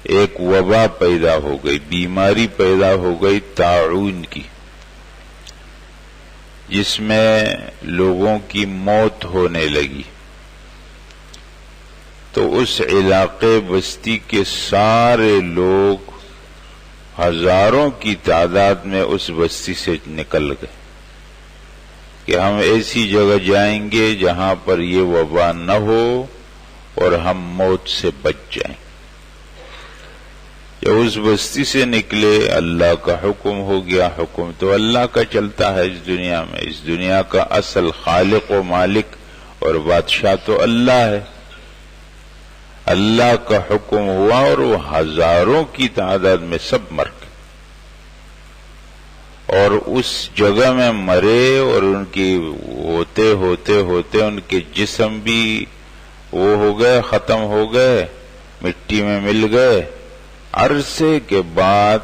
ایک وبا پیدا ہو گئی، بیماری پیدا ہو گئی طاعون کی، جس میں لوگوں کی موت ہونے لگی، تو اس علاقے بستی کے سارے لوگ ہزاروں کی تعداد میں اس بستی سے نکل گئے کہ ہم ایسی جگہ جائیں گے جہاں پر یہ وبا نہ ہو اور ہم موت سے بچ جائیں۔ جب اس بستی سے نکلے اللہ کا حکم ہو گیا۔ حکم تو اللہ کا چلتا ہے اس دنیا میں، اس دنیا کا اصل خالق و مالک اور بادشاہ تو اللہ ہے۔ اللہ کا حکم ہوا اور وہ ہزاروں کی تعداد میں سب مر گئے، اور اس جگہ میں مرے، اور ان کی ہوتے ہوتے ہوتے ان کے جسم بھی وہ ہو گئے، ختم ہو گئے، مٹی میں مل گئے۔ عرصے کے بعد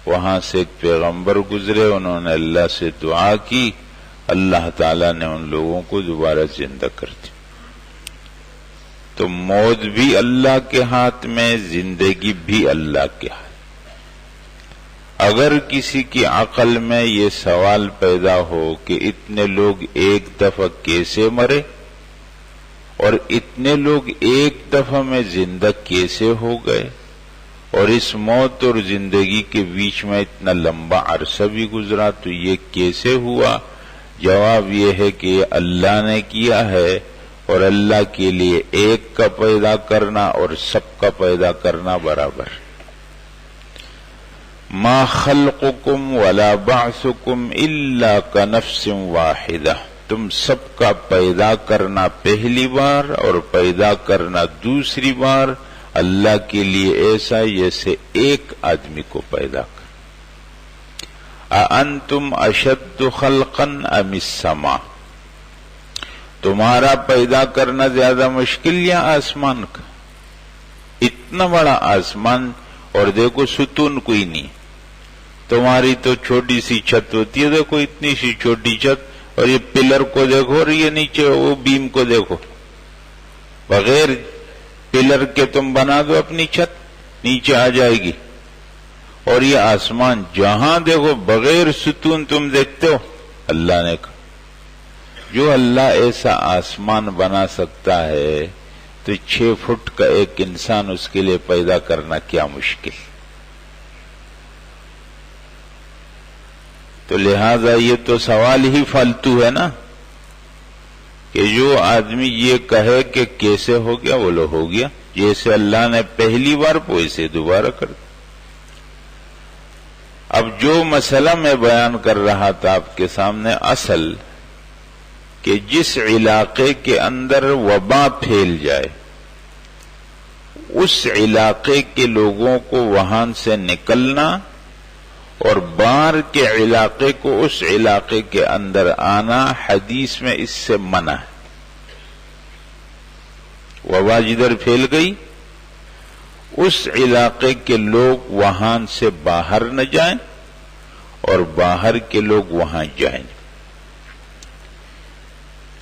وہاں سے ایک پیغمبر گزرے، انہوں نے اللہ سے دعا کی، اللہ تعالیٰ نے ان لوگوں کو دوبارہ زندہ کر دیا۔ تو موت بھی اللہ کے ہاتھ میں، زندگی بھی اللہ کے ہاتھ۔ اگر کسی کی عقل میں یہ سوال پیدا ہو کہ اتنے لوگ ایک دفعہ کیسے مرے اور اتنے لوگ ایک دفعہ میں زندہ کیسے ہو گئے، اور اس موت اور زندگی کے بیچ میں اتنا لمبا عرصہ بھی گزرا، تو یہ کیسے ہوا؟ جواب یہ ہے کہ یہ اللہ نے کیا ہے، اور اللہ کے لیے ایک کا پیدا کرنا اور سب کا پیدا کرنا برابر۔ ما خلقکم ولا بعثکم الا کنفس واحدہ، تم سب کا پیدا کرنا پہلی بار اور پیدا کرنا دوسری بار اللہ کے لیے ایسا جیسے ایک آدمی کو پیدا کر۔ اَأَنْتُمْ أَشَدُّ خَلْقًا أَمِ السَّمَاءُ، تمہارا پیدا کرنا زیادہ مشکل یا آسمان کا؟ اتنا بڑا آسمان، اور دیکھو ستون کوئی نہیں، تمہاری تو چھوٹی سی چھت ہوتی ہے، دیکھو اتنی سی چھوٹی چھت، اور یہ پلر کو دیکھو، اور یہ نیچے وہ بیم کو دیکھو، بغیر پلر کے تم بنا دو اپنی چھت، نیچے آ جائے گی۔ اور یہ آسمان جہاں دیکھو بغیر ستون تم دیکھتے ہو، اللہ نے کہا جو اللہ ایسا آسمان بنا سکتا ہے تو 6 فٹ کا ایک انسان اس کے لیے پیدا کرنا کیا مشکل۔ تو لہذا یہ تو سوال ہی فالتو ہے نا، کہ جو آدمی یہ کہے کہ کیسے ہو گیا، وہ لو ہو گیا، جیسے اللہ نے پہلی بار ویسے دوبارہ کر دیا۔ اب جو مسئلہ میں بیان کر رہا تھا آپ کے سامنے، اصل کہ جس علاقے کے اندر وبا پھیل جائے، اس علاقے کے لوگوں کو وہاں سے نکلنا اور باہر کے علاقے کو اس علاقے کے اندر آنا حدیث میں اس سے منع ہے۔ وبا جدھر پھیل گئی اس علاقے کے لوگ وہاں سے باہر نہ جائیں اور باہر کے لوگ وہاں جائیں۔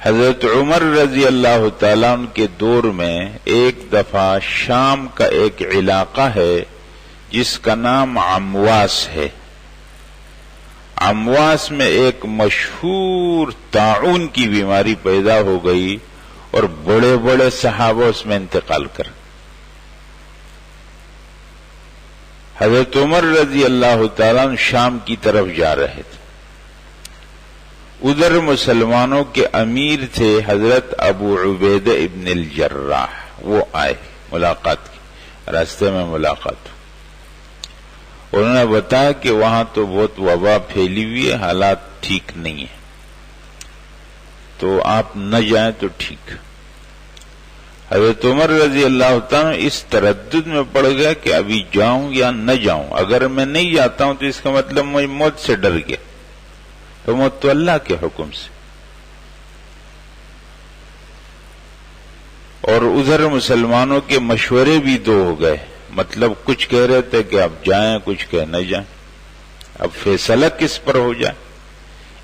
حضرت عمر رضی اللہ تعالیٰ عنہ کے دور میں ایک دفعہ شام کا ایک علاقہ ہے جس کا نام عمواس ہے۔ عمواس میں ایک مشہور طاعون کی بیماری پیدا ہو گئی اور بڑے بڑے صحابہ اس میں انتقال کر گئے۔ حضرت عمر رضی اللہ تعالیٰ عنہ شام کی طرف جا رہے تھے، ادھر مسلمانوں کے امیر تھے حضرت ابو عبیدہ ابن الجراح، وہ آئے ملاقات کی، راستے میں ملاقات ہوئی۔ انہوں نے بتایا کہ وہاں تو بہت وبا پھیلی ہوئی ہے، حالات ٹھیک نہیں ہیں، تو آپ نہ جائیں تو ٹھیک۔ حضرت عمر رضی اللہ تعالیٰ اس تردد میں پڑ گیا کہ ابھی جاؤں یا نہ جاؤں، اگر میں نہیں جاتا ہوں تو اس کا مطلب میں موت سے ڈر گیا، تو موت تو اللہ کے حکم سے۔ اور ادھر مسلمانوں کے مشورے بھی دو ہو گئے، مطلب کچھ کہہ رہے تھے کہ اب جائیں، کچھ کہ نہ جائیں، اب فیصلہ کس پر ہو جائے۔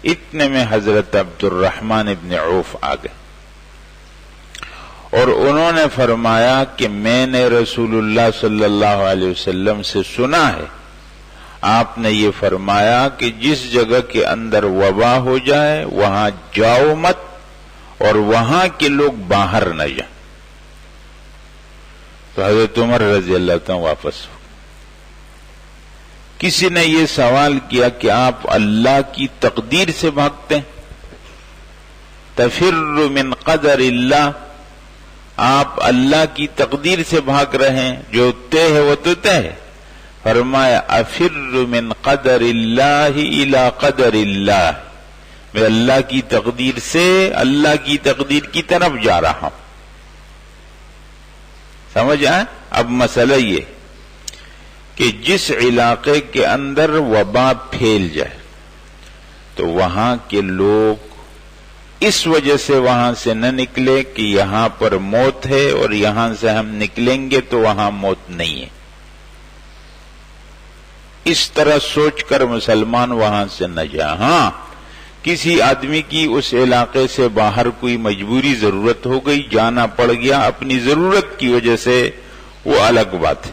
اتنے میں حضرت عبد الرحمن ابن عوف آ گئے، اور انہوں نے فرمایا کہ میں نے رسول اللہ صلی اللہ علیہ وسلم سے سنا ہے، آپ نے یہ فرمایا کہ جس جگہ کے اندر وبا ہو جائے وہاں جاؤ مت، اور وہاں کے لوگ باہر نہ جائیں۔ تو حضرت عمر رضی اللہ تعالیٰ واپس ہو۔ کسی نے یہ سوال کیا کہ آپ اللہ کی تقدیر سے بھاگتے ہیں، تفر من قدر اللہ، آپ اللہ کی تقدیر سے بھاگ رہے ہیں، جو طے ہے وہ تو طے ہے۔ فرمایا افر من قدر اللہ الی قدر اللہ، میں اللہ کی تقدیر سے اللہ کی تقدیر کی طرف جا رہا ہوں۔ سمجھ آئے؟ اب مسئلہ یہ کہ جس علاقے کے اندر وبا پھیل جائے تو وہاں کے لوگ اس وجہ سے وہاں سے نہ نکلے کہ یہاں پر موت ہے اور یہاں سے ہم نکلیں گے تو وہاں موت نہیں ہے، اس طرح سوچ کر مسلمان وہاں سے نہ جائے۔ ہاں، کسی آدمی کی اس علاقے سے باہر کوئی مجبوری ضرورت ہو گئی، جانا پڑ گیا اپنی ضرورت کی وجہ سے، وہ الگ بات ہے۔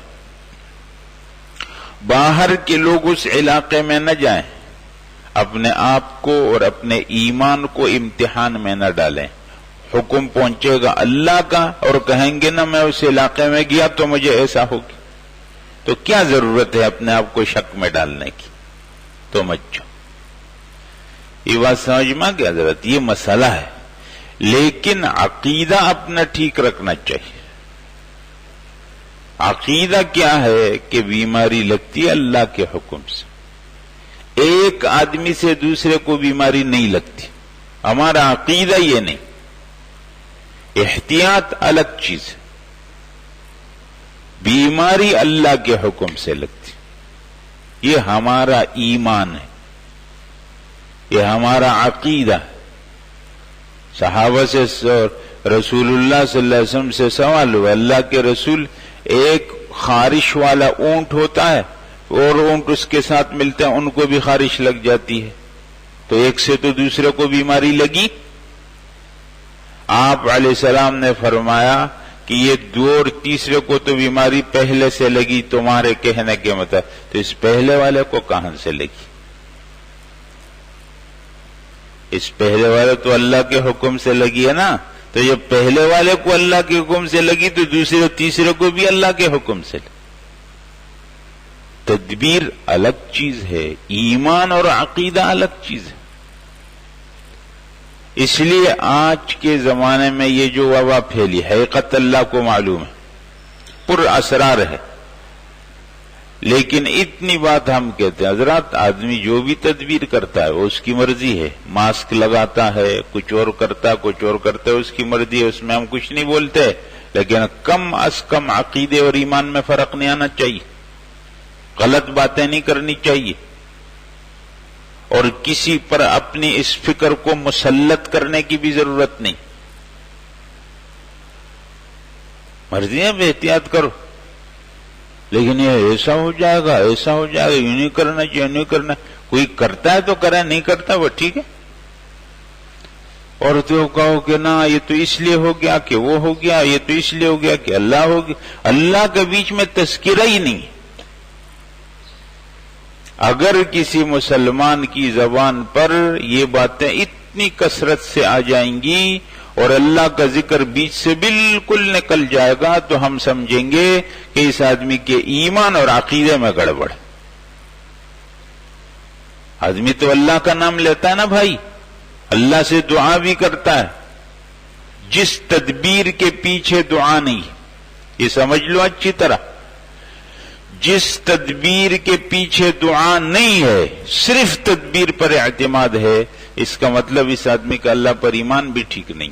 باہر کے لوگ اس علاقے میں نہ جائیں، اپنے آپ کو اور اپنے ایمان کو امتحان میں نہ ڈالیں۔ حکم پہنچے گا اللہ کا اور کہیں گے نا میں اس علاقے میں گیا تو مجھے ایسا ہوگی، تو کیا ضرورت ہے اپنے آپ کو شک میں ڈالنے کی؟ تو مت جاؤ۔ یہ بات سمجھ میں کہ حضرت یہ مسئلہ ہے، لیکن عقیدہ اپنا ٹھیک رکھنا چاہیے۔ عقیدہ کیا ہے کہ بیماری لگتی ہے اللہ کے حکم سے، ایک آدمی سے دوسرے کو بیماری نہیں لگتی، ہمارا عقیدہ یہ نہیں۔ احتیاط الگ چیز ہے، بیماری اللہ کے حکم سے لگتی، یہ ہمارا ایمان ہے، یہ ہمارا عقیدہ ہے۔ صحابہ سے رسول اللہ صلی اللہ علیہ وسلم سے سوال ہوا، اللہ کے رسول ایک خارش والا اونٹ ہوتا ہے اور اونٹ اس کے ساتھ ملتے ہیں، ان کو بھی خارش لگ جاتی ہے، تو ایک سے تو دوسرے کو بیماری لگی؟ آپ علیہ السلام نے فرمایا کہ یہ دو اور تیسرے کو تو بیماری پہلے سے لگی تمہارے کہنے کے مطابق، تو اس پہلے والے کو کہاں سے لگی؟ اس پہلے والے تو اللہ کے حکم سے لگی ہے نا، تو یہ پہلے والے کو اللہ کے حکم سے لگی تو دوسرے اور تیسرے کو بھی اللہ کے حکم سے لگی۔ تدبیر الگ چیز ہے، ایمان اور عقیدہ الگ چیز ہے۔ اس لیے آج کے زمانے میں یہ جو وبا پھیلی حقیقت اللہ کو معلوم ہے، پر اسرار ہے، لیکن اتنی بات ہم کہتے ہیں حضرات، آدمی جو بھی تدبیر کرتا ہے وہ اس کی مرضی ہے، ماسک لگاتا ہے، کچھ اور کرتا ہے، کچھ اور کرتا ہے، اس کی مرضی ہے، اس میں ہم کچھ نہیں بولتے، لیکن کم از کم عقیدے اور ایمان میں فرق نہیں آنا چاہیے، غلط باتیں نہیں کرنی چاہیے، اور کسی پر اپنی اس فکر کو مسلط کرنے کی بھی ضرورت نہیں۔ مرضی ہے احتیاط کرو، لیکن یہ ایسا ہو جائے گا، ایسا ہو جائے گا، یوں نہیں کرنا چاہیے، نہیں کرنا، کوئی کرتا ہے تو کرے، نہیں کرتا وہ ٹھیک ہے۔ اور تو کہو کہ نا یہ تو اس لیے ہو گیا کہ وہ ہو گیا، یہ تو اس لیے ہو گیا کہ اللہ ہو گیا، اللہ کے بیچ میں تذکرہ ہی نہیں۔ اگر کسی مسلمان کی زبان پر یہ باتیں اتنی کثرت سے آ جائیں گی اور اللہ کا ذکر بیچ سے بالکل نکل جائے گا تو ہم سمجھیں گے کہ اس آدمی کے ایمان اور عقیدے میں گڑبڑ ہے۔ آدمی تو اللہ کا نام لیتا ہے نا بھائی، اللہ سے دعا بھی کرتا ہے، جس تدبیر کے پیچھے دعا نہیں، یہ سمجھ لو اچھی طرح، جس تدبیر کے پیچھے دعا نہیں ہے، صرف تدبیر پر اعتماد ہے، اس کا مطلب اس آدمی کا اللہ پر ایمان بھی ٹھیک نہیں،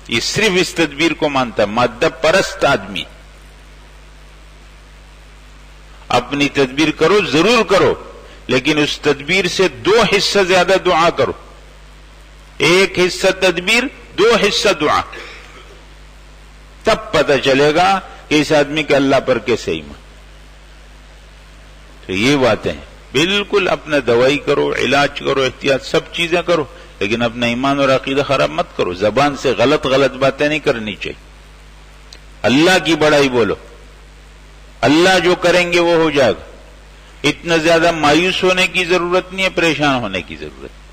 یہ صرف اس تدبیر کو مانتا ہے، مادہ پرست آدمی۔ اپنی تدبیر کرو، ضرور کرو، لیکن اس تدبیر سے 2 حصہ زیادہ دعا کرو، 1 حصہ تدبیر، 2 حصہ دعا، تب پتہ چلے گا کہ اس آدمی کا اللہ پر کیسے ایمان۔ تو یہ باتیں بالکل اپنا دوائی کرو، علاج کرو، احتیاط سب چیزیں کرو، لیکن اپنا ایمان اور عقیدہ خراب مت کرو، زبان سے غلط باتیں نہیں کرنی چاہیے۔ اللہ کی بڑائی بولو، اللہ جو کریں گے وہ ہو جائے گا۔ اتنا زیادہ مایوس ہونے کی ضرورت نہیں ہے، پریشان ہونے کی ضرورت ہے۔